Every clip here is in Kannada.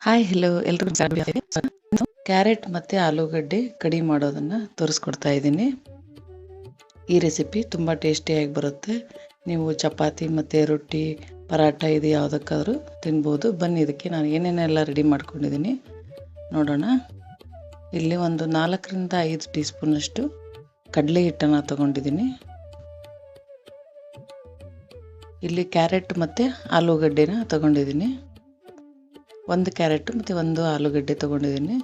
ಹಾಯ್ ಹೆಲೋ ಎಲ್ರಿಗೂ ಕ್ಯಾರೆಟ್ ಮತ್ತು ಆಲೂಗಡ್ಡೆ ಕಡಿ ಮಾಡೋದನ್ನು ತೋರಿಸ್ಕೊಡ್ತಾ ಇದ್ದೀನಿ. ಈ ರೆಸಿಪಿ ತುಂಬ ಟೇಸ್ಟಿಯಾಗಿ ಬರುತ್ತೆ. ನೀವು ಚಪಾತಿ ಮತ್ತು ರೊಟ್ಟಿ ಪರಾಟ ಇದು ಯಾವುದಕ್ಕಾದರೂ ತಿನ್ಬೋದು. ಬನ್ನಿ ಇದಕ್ಕೆ ನಾನು ಏನೇನೆಲ್ಲ ರೆಡಿ ಮಾಡ್ಕೊಂಡಿದ್ದೀನಿ ನೋಡೋಣ. ಇಲ್ಲಿ ಒಂದು 4ರಿಂದ 5 ಟೀ ಸ್ಪೂನಷ್ಟು ಕಡಲೆ ಹಿಟ್ಟನ್ನು ತಗೊಂಡಿದ್ದೀನಿ. ಇಲ್ಲಿ ಕ್ಯಾರೆಟ್ ಮತ್ತು ಆಲೂಗಡ್ಡೆನ ತಗೊಂಡಿದ್ದೀನಿ. 1 ಕ್ಯಾರೆಟ್ ಮತ್ತು 1 ಆಲೂಗಡ್ಡೆ ತಗೊಂಡಿದ್ದೀನಿ.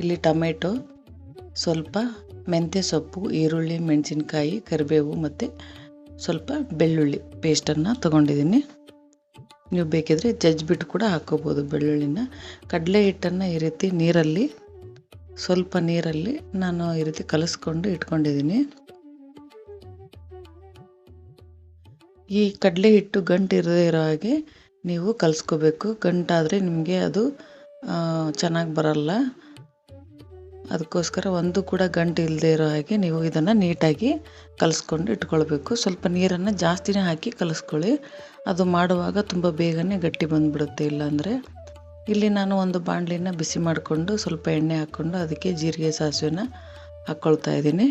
ಇಲ್ಲಿ ಟೊಮೆಟೊ, ಸ್ವಲ್ಪ ಮೆಂತ್ಯ ಸೊಪ್ಪು, ಈರುಳ್ಳಿ, ಮೆಣಸಿನ್ಕಾಯಿ, ಕರಿಬೇವು ಮತ್ತು ಸ್ವಲ್ಪ ಬೆಳ್ಳುಳ್ಳಿ ಪೇಸ್ಟನ್ನು ತಗೊಂಡಿದ್ದೀನಿ. ನೀವು ಬೇಕಿದ್ರೆ ಜಜ್ಜಿಬಿಟ್ಟು ಕೂಡ ಹಾಕ್ಕೋಬೋದು ಬೆಳ್ಳುಳ್ಳಿನ. ಕಡಲೆ ಹಿಟ್ಟನ್ನು ಈ ರೀತಿ ಸ್ವಲ್ಪ ನೀರಲ್ಲಿ ನಾನು ಈ ರೀತಿ ಕಲಿಸ್ಕೊಂಡು ಇಟ್ಕೊಂಡಿದ್ದೀನಿ. ಈ ಕಡಲೆ ಹಿಟ್ಟು ಗಂಟು ಇರದೇ ಇರೋ ಹಾಗೆ ನೀವು ಕಲಿಸ್ಕೋಬೇಕು. ಗಂಟಾದರೆ ನಿಮಗೆ ಅದು ಚೆನ್ನಾಗಿ ಬರಲ್ಲ. ಅದಕ್ಕೋಸ್ಕರ ಒಂದು ಕೂಡ ಗಂಟು ಇಲ್ಲದೆ ಇರೋ ಹಾಗೆ ನೀವು ಇದನ್ನು ನೀಟಾಗಿ ಕಲಿಸ್ಕೊಂಡು ಇಟ್ಕೊಳ್ಬೇಕು. ಸ್ವಲ್ಪ ನೀರನ್ನು ಜಾಸ್ತಿನೇ ಹಾಕಿ ಕಲಿಸ್ಕೊಳ್ಳಿ. ಅದು ಮಾಡುವಾಗ ತುಂಬ ಬೇಗನೆ ಗಟ್ಟಿ ಬಂದುಬಿಡುತ್ತೆ. ಇಲ್ಲಾಂದರೆ ಇಲ್ಲಿ ನಾನು ಒಂದು ಬಾಣಲಿನ ಬಿಸಿ ಮಾಡಿಕೊಂಡು ಸ್ವಲ್ಪ ಎಣ್ಣೆ ಹಾಕ್ಕೊಂಡು ಅದಕ್ಕೆ ಜೀರಿಗೆ ಸಾಸಿವೆನ ಹಾಕ್ಕೊಳ್ತಾ ಇದ್ದೀನಿ.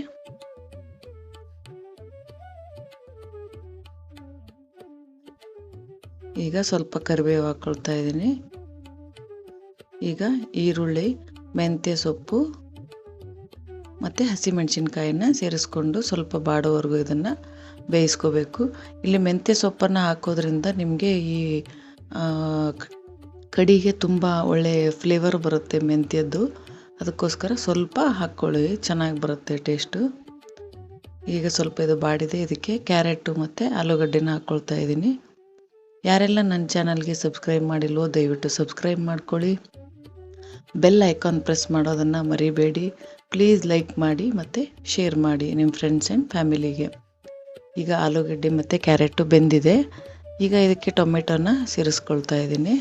ಈಗ ಸ್ವಲ್ಪ ಕರಿಬೇವು ಹಾಕ್ಕೊಳ್ತಾ ಇದ್ದೀನಿ. ಈಗ ಈರುಳ್ಳಿ, ಮೆಂತ್ಯ ಸೊಪ್ಪು ಮತ್ತು ಹಸಿಮೆಣಸಿನ್ಕಾಯಿನ ಸೇರಿಸ್ಕೊಂಡು ಸ್ವಲ್ಪ ಬಾಡೋವರೆಗೂ ಇದನ್ನು ಬೇಯಿಸ್ಕೋಬೇಕು. ಇಲ್ಲಿ ಮೆಂತ್ಯ ಸೊಪ್ಪನ್ನು ಹಾಕೋದ್ರಿಂದ ನಿಮಗೆ ಈ ಕಡಿಗೆ ತುಂಬ ಒಳ್ಳೆಯ ಫ್ಲೇವರ್ ಬರುತ್ತೆ ಮೆಂತ್ಯದ್ದು. ಅದಕ್ಕೋಸ್ಕರ ಸ್ವಲ್ಪ ಹಾಕ್ಕೊಳ್ಳಿ, ಚೆನ್ನಾಗಿ ಬರುತ್ತೆ ಟೇಸ್ಟು. ಈಗ ಸ್ವಲ್ಪ ಇದು ಬಾಡಿದೆ. ಇದಕ್ಕೆ ಕ್ಯಾರೆಟು ಮತ್ತು ಆಲೂಗಡ್ಡೆನ ಹಾಕ್ಕೊಳ್ತಾ ಇದ್ದೀನಿ. ಯಾರೆಲ್ಲ ನನ್ನ ಚಾನಲ್ಗೆ ಸಬ್ಸ್ಕ್ರೈಬ್ ಮಾಡಿಲ್ವೋ ದಯವಿಟ್ಟು ಸಬ್ಸ್ಕ್ರೈಬ್ ಮಾಡ್ಕೊಳ್ಳಿ. ಬೆಲ್ ಐಕಾನ್ ಪ್ರೆಸ್ ಮಾಡೋದನ್ನು ಮರಿಬೇಡಿ. ಪ್ಲೀಸ್ ಲೈಕ್ ಮಾಡಿ ಮತ್ತು ಶೇರ್ ಮಾಡಿ ನಿಮ್ಮ ಫ್ರೆಂಡ್ಸ್ ಆ್ಯಂಡ್ ಫ್ಯಾಮಿಲಿಗೆ. ಈಗ ಆಲೂಗಡ್ಡೆ ಮತ್ತು ಕ್ಯಾರೆಟು ಬೆಂದಿದೆ. ಈಗ ಇದಕ್ಕೆ ಟೊಮೆಟೊನ ಸೇರಿಸ್ಕೊಳ್ತಾ ಇದ್ದೀನಿ.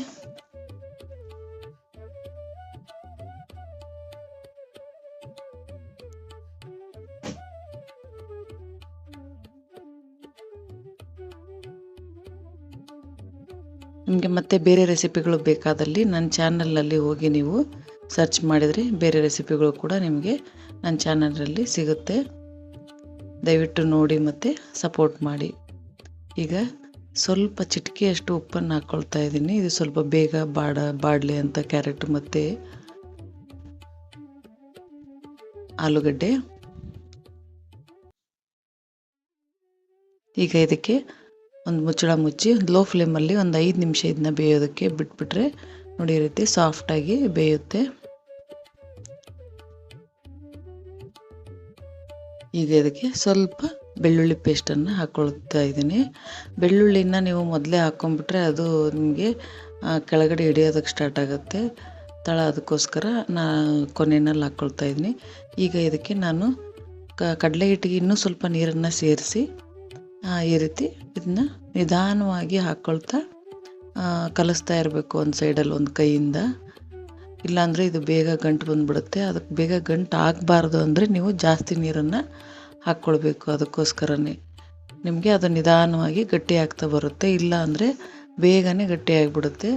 ನಿಮಗೆ ಮತ್ತೆ ಬೇರೆ ರೆಸಿಪಿಗಳು ಬೇಕಾದಲ್ಲಿ ನನ್ನ ಚಾನಲಲ್ಲಿ ಹೋಗಿ ನೀವು ಸರ್ಚ್ ಮಾಡಿದರೆ ಬೇರೆ ರೆಸಿಪಿಗಳು ಕೂಡ ನಿಮಗೆ ನನ್ನ ಚಾನಲಲ್ಲಿ ಸಿಗುತ್ತೆ. ದಯವಿಟ್ಟು ನೋಡಿ ಮತ್ತು ಸಪೋರ್ಟ್ ಮಾಡಿ. ಈಗ ಸ್ವಲ್ಪ ಚಿಟಿಕೆಯಷ್ಟು ಉಪ್ಪನ್ನು ಹಾಕ್ಕೊಳ್ತಾ ಇದ್ದೀನಿ. ಇದು ಸ್ವಲ್ಪ ಬೇಗ ಬಾಡಲಿ ಅಂತ ಕ್ಯಾರೆಟ್ ಮತ್ತು ಆಲೂಗಡ್ಡೆ. ಈಗ ಇದಕ್ಕೆ ಒಂದು ಮುಚ್ಚಳ ಮುಚ್ಚಿ ಲೋ ಫ್ಲೇಮಲ್ಲಿ ಒಂದು 5 ನಿಮಿಷ ಇದನ್ನ ಬೇಯೋದಕ್ಕೆ ಬಿಟ್ಬಿಟ್ರೆ ನೋಡಿ ಈ ರೀತಿ ಸಾಫ್ಟಾಗಿ ಬೇಯುತ್ತೆ. ಈಗ ಇದಕ್ಕೆ ಸ್ವಲ್ಪ ಬೆಳ್ಳುಳ್ಳಿ ಪೇಸ್ಟನ್ನು ಹಾಕ್ಕೊಳ್ತಾ ಇದ್ದೀನಿ. ಬೆಳ್ಳುಳ್ಳಿನ ನೀವು ಮೊದಲೇ ಹಾಕ್ಕೊಂಡ್ಬಿಟ್ರೆ ಅದು ನಿಮಗೆ ಕೆಳಗಡೆ ಹಿಡಿಯೋದಕ್ಕೆ ಸ್ಟಾರ್ಟ್ ಆಗುತ್ತೆ ತಳ. ಅದಕ್ಕೋಸ್ಕರ ನಾನು ಕೊನೆಯಲ್ಲಿ ಹಾಕ್ಕೊಳ್ತಾ ಇದ್ದೀನಿ. ಈಗ ಇದಕ್ಕೆ ನಾನು ಕಡಲೆ ಹಿಟ್ಟಿಗೆ ಇನ್ನೂ ಸ್ವಲ್ಪ ನೀರನ್ನು ಸೇರಿಸಿ ಈ ರೀತಿ ಇದನ್ನ ನಿಧಾನವಾಗಿ ಹಾಕ್ಕೊಳ್ತಾ ಕಲಿಸ್ತಾ ಇರಬೇಕು ಒಂದು ಸೈಡಲ್ಲಿ ಒಂದು ಕೈಯಿಂದ. ಇಲ್ಲಾಂದರೆ ಇದು ಬೇಗ ಗಂಟು ಬಂದುಬಿಡುತ್ತೆ. ಅದಕ್ಕೆ ಬೇಗ ಗಂಟು ಆಗಬಾರ್ದು ಅಂದರೆ ನೀವು ಜಾಸ್ತಿ ನೀರನ್ನು ಹಾಕ್ಕೊಳ್ಬೇಕು. ಅದಕ್ಕೋಸ್ಕರನೇ ನಿಮಗೆ ಅದು ನಿಧಾನವಾಗಿ ಗಟ್ಟಿ ಆಗ್ತಾ ಬರುತ್ತೆ. ಇಲ್ಲ ಅಂದರೆ ಬೇಗನೆ ಗಟ್ಟಿಯಾಗಿಬಿಡುತ್ತೆ.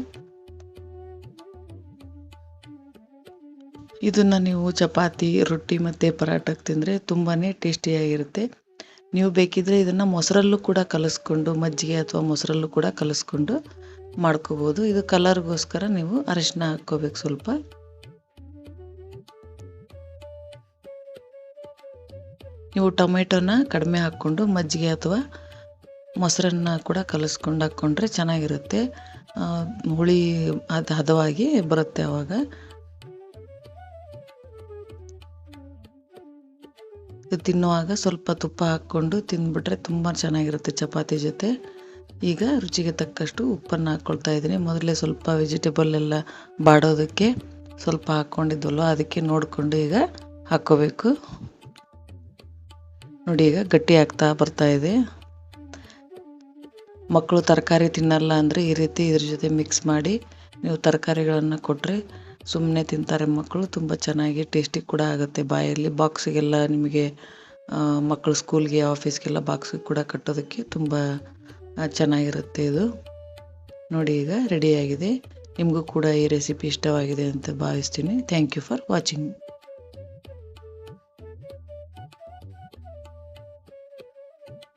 ಇದನ್ನು ನೀವು ಚಪಾತಿ, ರೊಟ್ಟಿ ಮತ್ತು ಪರಾಟಕ್ಕೆ ತಿಂದರೆ ತುಂಬಾ ಟೇಸ್ಟಿಯಾಗಿರುತ್ತೆ. ನೀವು ಬೇಕಿದ್ದರೆ ಇದನ್ನು ಮೊಸರಲ್ಲೂ ಕೂಡ ಕಲಿಸ್ಕೊಂಡು, ಮಜ್ಜಿಗೆ ಅಥವಾ ಮೊಸರಲ್ಲೂ ಕೂಡ ಕಲಿಸ್ಕೊಂಡು ಮಾಡ್ಕೋಬೋದು. ಇದು ಕಲರ್ಗೋಸ್ಕರ ನೀವು ಅರಿಶಿನ ಹಾಕ್ಕೋಬೇಕು ಸ್ವಲ್ಪ. ನೀವು ಟೊಮೆಟೊನ ಕಡಿಮೆ ಹಾಕ್ಕೊಂಡು ಮಜ್ಜಿಗೆ ಅಥವಾ ಮೊಸರನ್ನ ಕೂಡ ಕಲಿಸ್ಕೊಂಡು ಹಾಕ್ಕೊಂಡ್ರೆ ಚೆನ್ನಾಗಿರುತ್ತೆ. ಹುಳಿ ಹದವಾಗಿ ಬರುತ್ತೆ ಆವಾಗ. ಇದು ತಿನ್ನುವಾಗ ಸ್ವಲ್ಪ ತುಪ್ಪ ಹಾಕ್ಕೊಂಡು ತಿಂದ್ಬಿಟ್ರೆ ತುಂಬ ಚೆನ್ನಾಗಿರುತ್ತೆ ಚಪಾತಿ ಜೊತೆ. ಈಗ ರುಚಿಗೆ ತಕ್ಕಷ್ಟು ಉಪ್ಪನ್ನು ಹಾಕ್ಕೊಳ್ತಾ ಇದ್ದೀನಿ. ಮೊದಲೇ ಸ್ವಲ್ಪ ವೆಜಿಟೇಬಲ್ ಎಲ್ಲ ಬಾಡೋದಕ್ಕೆ ಸ್ವಲ್ಪ ಹಾಕ್ಕೊಂಡಿದ್ವಲ್ವ, ಅದಕ್ಕೆ ನೋಡಿಕೊಂಡು ಈಗ ಹಾಕ್ಕೋಬೇಕು. ನೋಡಿ ಈಗ ಗಟ್ಟಿ ಆಗ್ತಾ ಬರ್ತಾ ಇದೆ. ಮಕ್ಕಳು ತರಕಾರಿ ತಿನ್ನಲ್ಲ ಅಂದರೆ ಈ ರೀತಿ ಇದ್ರ ಜೊತೆ ಮಿಕ್ಸ್ ಮಾಡಿ ನೀವು ತರಕಾರಿಗಳನ್ನು ಕೊಟ್ಟರೆ ಸುಮ್ಮನೆ ತಿಂತಾರೆ ಮಕ್ಕಳು. ತುಂಬ ಚೆನ್ನಾಗಿ ಟೇಸ್ಟಿ ಕೂಡ ಆಗುತ್ತೆ ಬಾಯಲ್ಲಿ. ಬಾಕ್ಸಿಗೆಲ್ಲ ನಿಮಗೆ ಮಕ್ಕಳು ಸ್ಕೂಲ್ಗೆ ಆಫೀಸ್ಗೆಲ್ಲ ಬಾಕ್ಸಿಗೆ ಕೂಡ ಕಟ್ಟೋದಕ್ಕೆ ತುಂಬ ಚೆನ್ನಾಗಿರುತ್ತೆ ಇದು. ನೋಡಿ ಈಗ ರೆಡಿಯಾಗಿದೆ. ನಿಮಗೂ ಕೂಡ ಈ ರೆಸಿಪಿ ಇಷ್ಟವಾಗಿದೆ ಅಂತ ಭಾವಿಸ್ತೀನಿ. Thank you for watching.